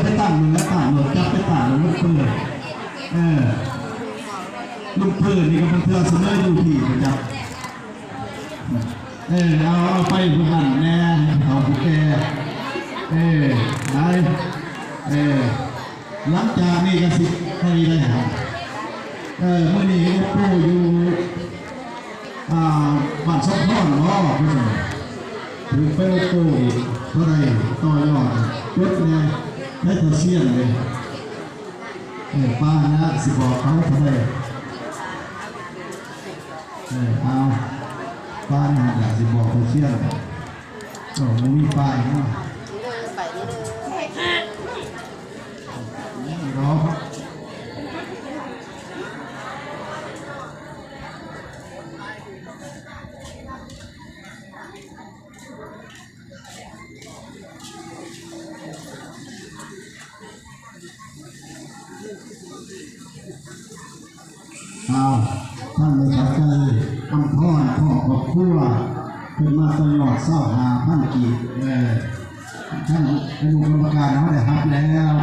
ไปตั้งมือแล้วตั้งมือจับไปตั้งลูกปืนลูกปืนนี่ก็เป็นเพื่อนเสนออยู่ที่ประจับเอาไปผู้หันแน่เอาผู้แก่ได้หลังจากนี้ก็สิให้ได้ครับเมื่อนี้ผู้อยู่บ้านช่องพ่อหม้อถือไปตู้เท่าไรต่อยอดยศไงได้ตัวเชี่ยนเลยป้านะสิบอกเขาเท่าไรเอาป้านะอยากสิบอกตัวเชี่ยนก็ไม่มีป้ายเนาะรอท่านเลยเข้าใจคำพ่อพ่อครอบครัวเป็นมาตลอด25,000 กีบท่านอนุกรรมการเขาได้รับแล้ว